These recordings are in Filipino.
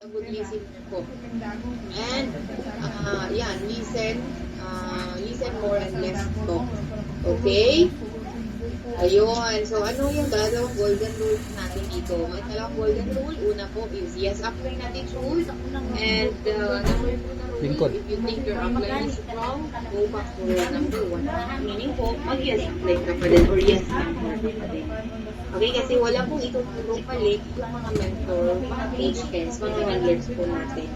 a good listener po. And, yan, listen more and less talk. Okay? Ayun. So, ano yung dalawang golden rules natin dito? May dalawang golden rule. Una po is yes, apply natin rules. And number 2 na rule, if you think your apply is wrong, go back to rule number 1. Meaning po, mag-yes apply ka pa din or yes mentor ka pa din. Okay, kasi wala pong ituturo palit yung mga mentor, mga HKs, mga handlers po natin.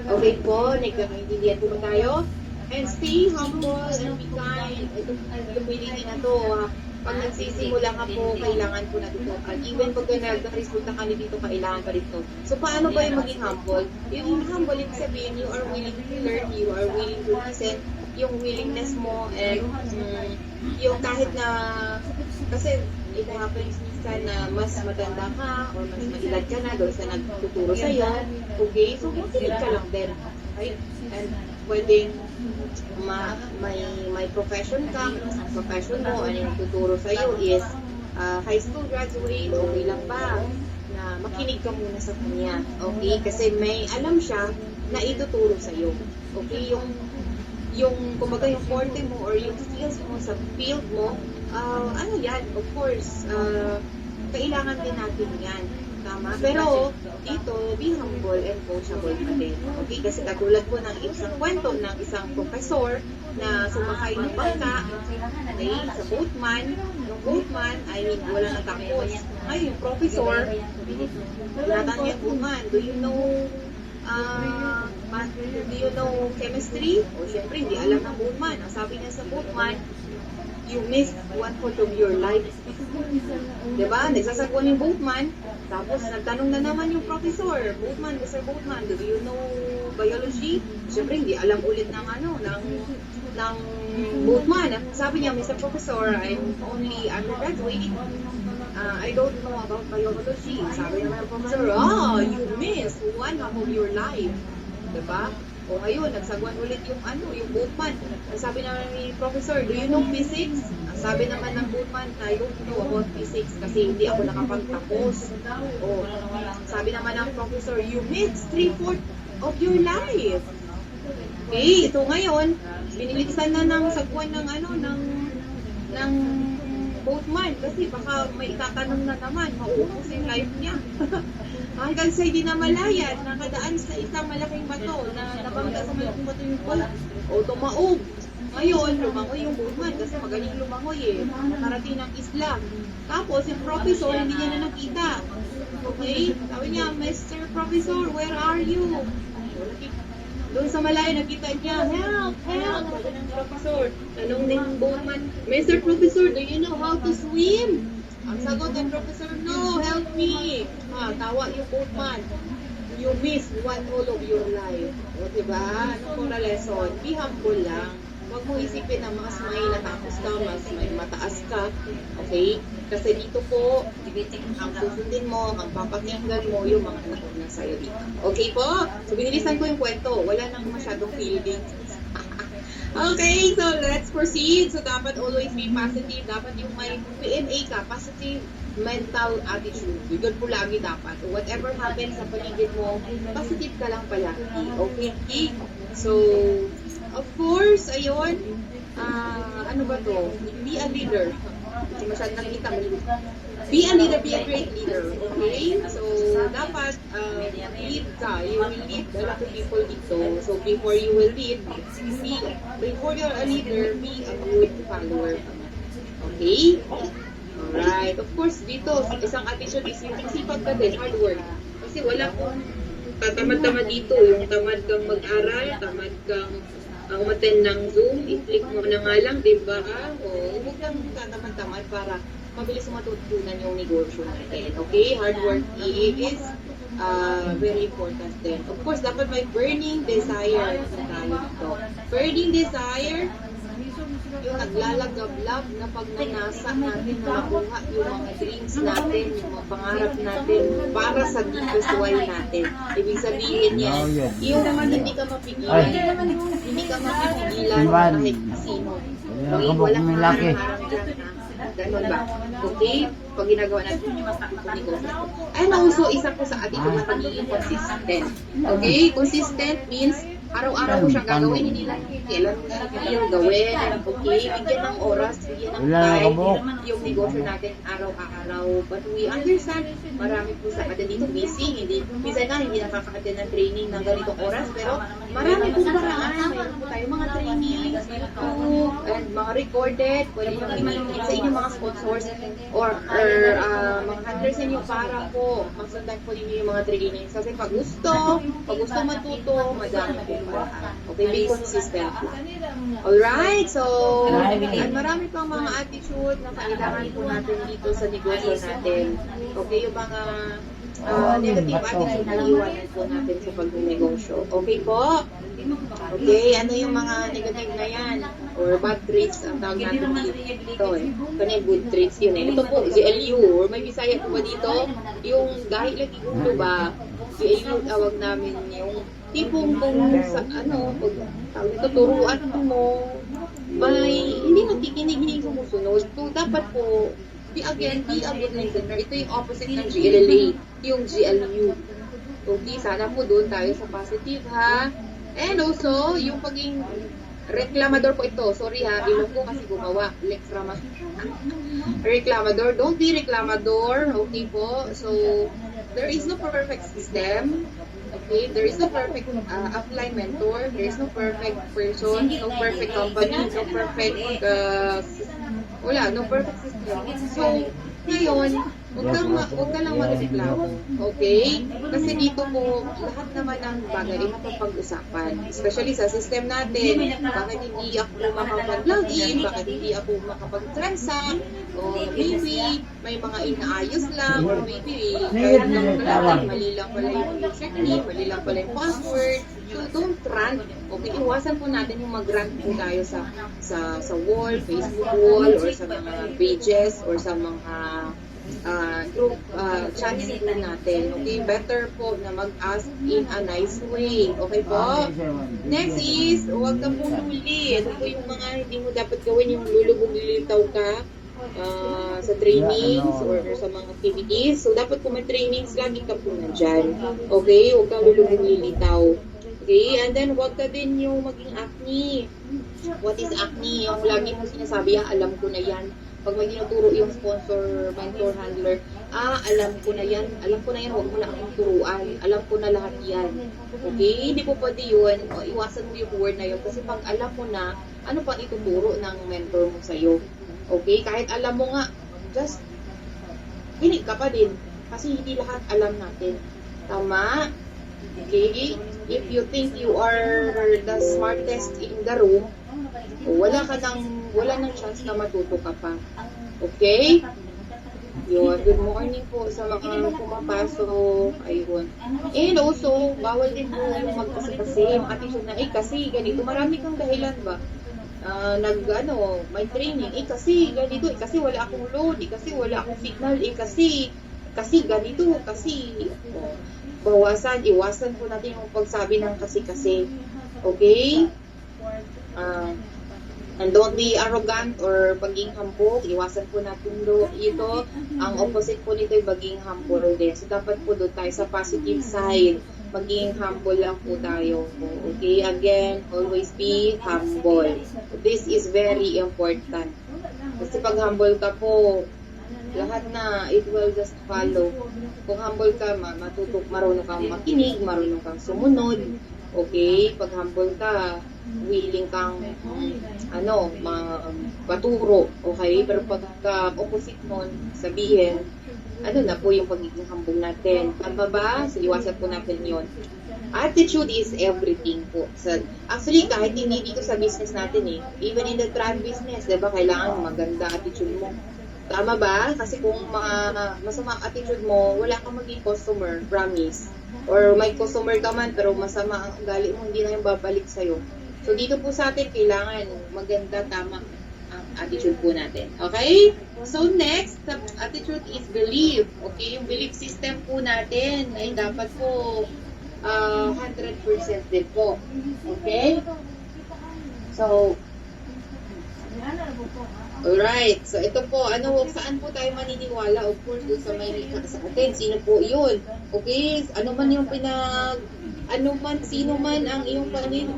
Okay po, nagkakaintindihan po ba tayo? And stay humble and be kind. Ito pwede na to. Pag nagsisimula ka po, kailangan po natutukan. Even pag nag-resulta ka dito, kailangan pa rito. So, paano ba yung maging humble? Yung humble, ibig sabihin, you are willing to learn, you are willing to listen, yung willingness mo, and yung kahit na, kasi it happens minsan na mas matanda ka, or mas mailad ka na, doon sa nagtuturo sa'yo, okay? So, makinig ka lang din. Right? And pwedeng may profession ka, ang profession mo, ano yung tuturo sa'yo is high school graduate, okay lang ba? Na makinig ka muna sa kanya, okay? Kasi may alam siya na ituturo sa'yo, okay? Yung kumbaga yung forte mo or yung skills mo sa field mo, ano yan, of course, kailangan din natin yan. Tama. Pero dito, be humble and coachable pa din. Okay? Kasi katulad po ng isang kwento ng isang professor na sumakay ng bangka, okay, sa boatman. Yung boatman ay wala natapos. Ngayon, yung professor, tinatanong yung boatman, do you know chemistry? O syempre, hindi alam ng boatman. Ang sabi niya sa boatman, you missed 1/4 of your life. Diba? Nagsasagwan yung boatman, tapos nagtanong na naman yung professor, boatman, Mr. Boatman, do you know biology? Siyempre, hindi alam ulit ng boatman. Sabi niya, Mr. Professor, I'm only undergraduate. I don't know about biology. Sabi naman ng professor, you missed 1/2 of your life. Diba? O ngayon, nagsagwan ulit yung boatman. Sabi naman ni professor, do you know physics? Sabi naman ng boatman, I don't know about physics kasi hindi ako nakapagtapos. O, sabi naman ng professor, you missed 3/4 of your life. Okay, ito ngayon, biniligsan na ng sagwan ng boatman kasi baka may itatanong na naman, mauubos yung life niya. Hanggang sa hindi na malayan, nakadaan sa isang malaking bato na nabangga sa malaking bato yung boat o tumaob. Ngayon, lumangoy yung boatman kasi magaling lumangoy nakarating ng isla. Tapos yung professor hindi niya na nakita. Okay? Sabi niya, Mr. Professor, where are you? Doon sa malayo, nakita niya, help! Sabi ng professor, tanong ng boatman, Mr. Professor, do you know how to swim? Ang sagot ng professor, no, help me! Tawa yung boatman. You missed 1/2 of your life. O, diba? Ano po na lesson? Be humble lang. Huwag mo isipin na mas may natapos ka, mas may mataas ka. Okay? Kasi dito po, ang susundin mo, ang papakinggan mo, yung mga nauna sa'yo dito. Okay po? So, binilisan ko yung kwento. Wala nang masyadong feelings. Okay, so let's proceed. So, dapat always be positive. Dapat yung may PMA ka, positive mental attitude. Yun po lagi dapat. So, whatever happens sa paligid mo, positive ka lang palagi. Okay? So, of course, ayun, ano ba to? Be a leader. Kasi masyadong nakikita mo. Be a leader, be a great leader. Okay? So, dapat lead ka. You will lead a lot of people dito. So, before you will lead, before you're a leader, be a good follower. Okay? Alright. Of course, dito, isang attitude is yung sipag ka din, hard work. Kasi wala pong tatamad-tamad dito. Yung tamad kang mag-aral, tamad kang ang umattend ng Zoom, i-click mo na nga lang, di ba? O, huwag kang tatamad-tamad para mabilis matutunan yung negosyo natin. Okay? Hard work is very important din. Of course, dapat may burning desire tayo dito. Burning desire, yung naglalagablab na pagnanasa natin na makuha yung mga dreams natin, yung mga pangarap natin para sa deepest why natin. Ibig sabihin yan, yung hindi ka mapigilan, hindi ka mapigilan kahit sino. Okay, walang harang-harang dyan. Ganun ba? Okay? Pag ginagawa natin yung negosyo. And also, isa po sa attitude na pagiging consistent. Okay? Consistent means araw-araw mo siyang gagawin, hindi lang kailan mo siya yung gawin. Okay? Bigyan ng oras, bigyan ng time, yung negosyo natin araw-araw. But we understand, marami po sa atin dito busy, hindi, minsan nga hindi nakaka-attend ng training ng ganitong oras, pero marami po paraan. Mayroon po tayo mga training, YouTube, and mga recorded, pwede nyo i-meet sa inyong mga sponsors or mga hunters ninyo para po masundan po ninyo yung mga trainings. Kasi pag gusto matuto, madami po paraan. Okay, be consistent. Alright, so, at marami pang mga attitude na kailangan po natin dito sa negosyo natin. Okay, yung mga negative attitude na iwanan po natin sa pag-negosyo. Okay po? Okay, ano yung mga negative na yan? Or bad traits ang tawag natin dito eh. Kanya good traits yun eh. Ito po, GLU, or may Bisaya po ba dito? Yung dahil lagi gusto ba, GLU tawag namin yung tipong kung sa pag tawag ito, turuan mo, may hindi nakikinig, hindi sumusunod. So, dapat po, be a good listener. Ito yung opposite ng GLA, yung GLU. Okay, sana po doon tayo sa positive ha. And also, yung paging reklamador po ito. Sorry ha, ilong ko kasi gumawa. Reklamador. Don't be reklamador. Okay po. So, there is no perfect system. Okay, there is no perfect upline mentor. There is no perfect person, no perfect company, no perfect no perfect system. So, ngayon, huwag ka lang magreklamo. Okay? Kasi dito po, lahat naman ng bagay ay mapapag-usapan. Especially sa system natin. Bakit hindi ako makapag-login? Bakit hindi ako makapag-transact? O maybe, may mga inaayos lang. Or maybe, mali lang pala yung username, mali lang pala yung password. So, don't rant. Okay, iwasan po natin yung mag-rant po tayo sa wall, Facebook wall, or sa mga pages, or sa mga group chats po natin. Okay, better po na mag-ask in a nice way. Okay po? Next is, huwag ka pong huli. Ito po yung mga hindi mo dapat gawin, yung lulubog-lilitaw ka sa trainings or sa mga activities. So, dapat kung may trainings, lagi ka po nandyan. Okay? Huwag ka lulubog-lilitaw. Okay, and then wag ka din yung maging acne. What is acne? Yung lagi mo sinasabi, alam ko na yan. Pag may tinuturo yung sponsor, mentor, handler, alam ko na yan, huwag mo na akong turuan. Alam ko na lahat yan. Okay, hindi po pwede yun. O, iwasan mo yung word na yun. Kasi pag alam mo na, ano pang ituturo ng mentor mo sa'yo? Okay, kahit alam mo nga, just hinig ka pa din. Kasi hindi lahat alam natin. Tama? Okay? If you think you are the smartest in the room, wala nang chance na matuto ka pa. Okay? Yun. Good morning po sa mga pumapasok. Ayun. And also, bawal din po yung magkasi-kasi. Yung attitude na, kasi ganito. Marami kang dahilan ba? May training. Kasi ganito. Kasi wala akong load. Kasi wala akong signal. Kasi ganito. Iwasan po natin yung pagsabi ng kasi. Okay? And don't be arrogant or paging humble. Iwasan po natin ito. Ang opposite po nito ay paging humble din. So, dapat po doon tayo sa positive side. Maging humble lang po tayo. Okay? Again, always be humble. This is very important. Kasi pag humble ka po, lahat na, it will just follow. Kung humble ka, marunong kang makinig, marunong kang sumunod. Okay? Pag humble ka, willing kang paturo. Okay? Pero pag opposite nun, sabihin, na po yung pagiging humble natin. Tama ba? So, iwasan po natin yun. Attitude is everything po. Actually, kahit hindi dito sa business natin even in the trad business, diba, kailangan maganda attitude mo. Tama ba? Kasi kung masama ang attitude mo, wala kang maging customer, promise. Or may customer ka man, pero masama ang ugali mo, hindi na yung babalik sa'yo. So, dito po sa atin, kailangan maganda, tama ang attitude po natin. Okay? So, next, the attitude is belief. Okay? Yung belief system po natin ay dapat po 100% din po. Okay? So, Alright, so ito po, saan po tayo maniniwala? Of course, doon sa may likha sa atin. Sino po yun? Okay, sino man ang iyong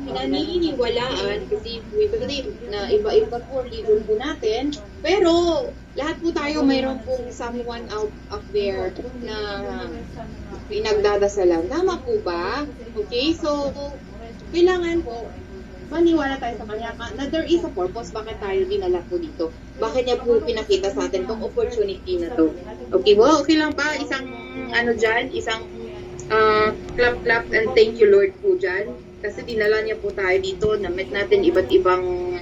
pinaniniwalaan, kasi we believe na iba-iba po religion po natin, pero lahat po tayo mayroon pong someone out there na pinagdadasalan. Tama po ba? Okay, so kailangan po maniwala tayo sa kanya na there is a purpose bakit tayo dinala po dito. Bakit niya po pinakita sa atin tong opportunity na to. Okay, well, okay lang ba? Isang isang clap and thank you Lord po dyan. Kasi dinala niya po tayo dito, na-meet natin iba't ibang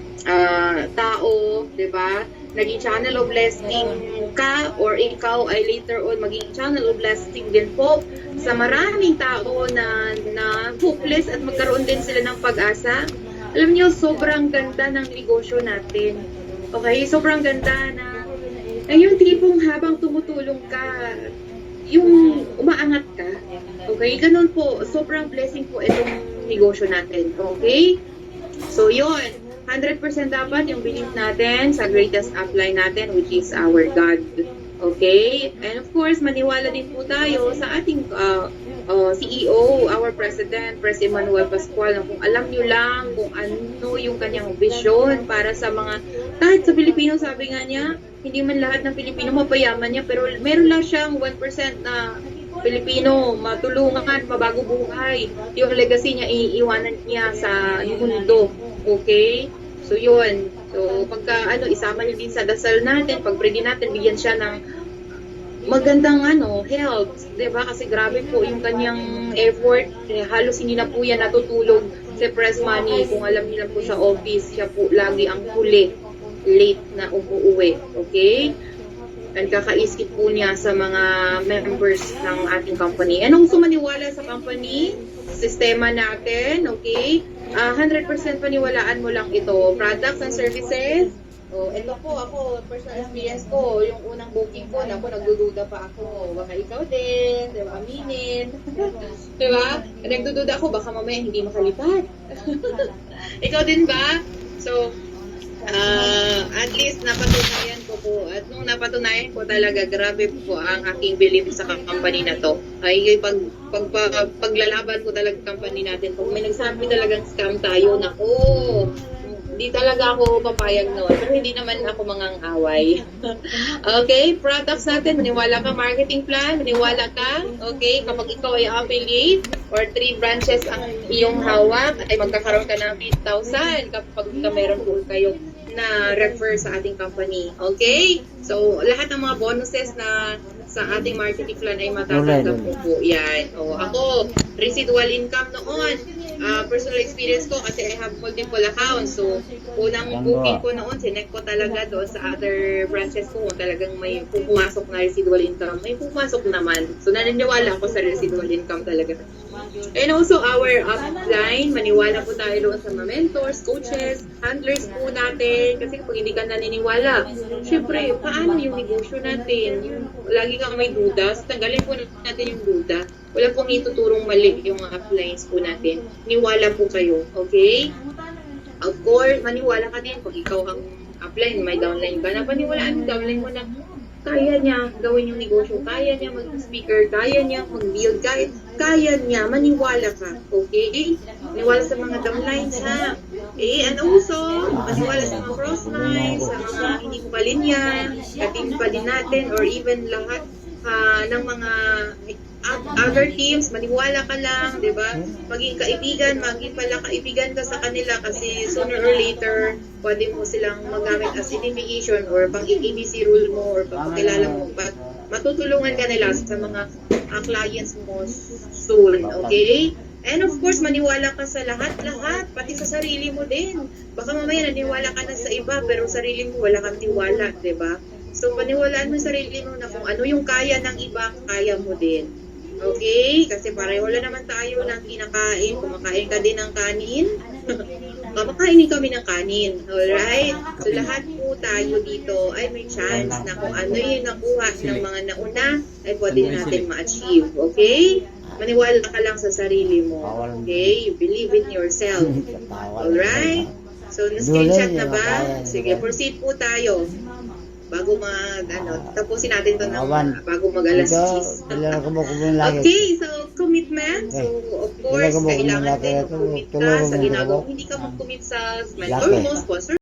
tao, di ba? Naging channel of blessing ka or ikaw ay later on maging channel of blessing din po sa maraming tao na hopeless at magkaroon din sila ng pag-asa. Alam niyo, sobrang ganda ng negosyo natin. Okay? Sobrang ganda na yung tipong habang tumutulong ka, yung umaangat ka. Okay? Ganun po. Sobrang blessing po itong negosyo natin. Okay? So, yun. 100% dapat yung belief natin sa greatest upline natin, which is our God. Okay? And of course, maniwala din po tayo sa ating CEO, our President Emmanuel Pascual, na kung alam nyo lang kung ano yung kanyang vision para sa kahit sa Pilipino, sabi nga niya, hindi man lahat ng Pilipino mapayaman niya, pero meron lang siyang 1% na Pilipino matulungan, mabago buhay. Yung legacy niya, iiwanan niya sa mundo. Okay? So, yun. So, pagka, isama niyo din sa dasal natin, pag-pray din natin, bigyan siya ng magandang health, 'di ba? Kasi grabe po yung kanyang effort. Halos hindi na po yan natutulog sa press money. Kung alam niyo lang po sa office, siya po lagi ang huli, late na umuwi. Okay? And kakaisip po niya sa mga members ng ating company. And kung maniwala sa company, sistema natin, okay? 100% paniwalaan mo lang ito. Products and services. Ito po ako, personal experience ko, yung unang booking ko, nagdududa pa ako. Baka ikaw din, di ba? Aminin. Di ba? Nagdududa ako, baka mamaya hindi makalipat. Ikaw din ba? So, at least napatunayan ko po. At nung napatunayan ko talaga, grabe po ang aking belief sa company na to. Ay, paglalaban ko talaga company natin. Kung may nagsabi talagang scam tayo, nako, hindi talaga ako papayag noon. Pero hindi naman ako mangang-away. Okay, products natin, maniwala ka, marketing plan, maniwala ka. Okay, kapag ikaw ay affiliate or 3 branches ang iyong hawak, ay magkakaroon ka ng 8,000 kapag meron po kayo na refer sa ating company. Okay? So, lahat ng mga bonuses na sa ating marketing plan ay matatanggap po yan. Ako, residual income noon. Personal experience ko kasi I have multiple accounts. So, unang booking ko noon, sinek ko talaga doon sa other branches ko kung talagang may pumasok na residual income. May pumasok naman. So, naniniwala ako sa residual income talaga. And also, our upline, maniwala po tayo doon sa mga mentors, coaches, handlers po natin. Kasi kung hindi ka naniniwala, syempre, paano yung negosyo natin? Lagi kang may duda, so tanggalin po natin yung duda. Wala pong ituturong mali yung mga uplines po natin. Niwala po kayo, okay? Of course, maniwala ka din. Pag ikaw ang upline, may downline ka na, paniwalaan yung downline mo na kaya niya gawin yung negosyo, kaya niya mag-speaker, kaya niya mag-build, kaya niya, maniwala ka, okay? Maniwala sa mga downlines ha. Okay, and also, maniwala sa mga cross-lines, sa mga hindi ko pa linya, katin pa din natin, or even lahat ng mga other teams, maniwala ka lang, di ba? Maging pala kaibigan ka sa kanila kasi sooner or later, pwede mo silang magamit as identification or pang-ABC rule mo or pagkakilala mo. But matutulungan ka nila sa mga clients mo soon, okay? And of course, maniwala ka sa lahat-lahat, pati sa sarili mo din. Baka mamaya naniwala ka na sa iba, pero sarili mo wala kang tiwala, di ba? So, paniwalaan mo sa sarili mo na kung ano yung kaya ng iba, kaya mo din. Okay? Kasi pareho lang naman tayo ng kinakain. Kumakain ka din ng kanin. Kumakain kami ng kanin. Alright? So, lahat po tayo dito ay may chance na kung ano yung nakuha ng mga nauna, ay pwede natin ma-achieve. Okay? Maniwala ka lang sa sarili mo. Okay? You believe in yourself. Alright? So, na-screenshot na ba? Sige, proceed po tayo. Bago tapusin natin to bago mag-alas 10. Okay, so commitment. So, of course, kailangan din mag-commit ka sa ginagawa. Hindi ka mag-commit sa small or most sponsor.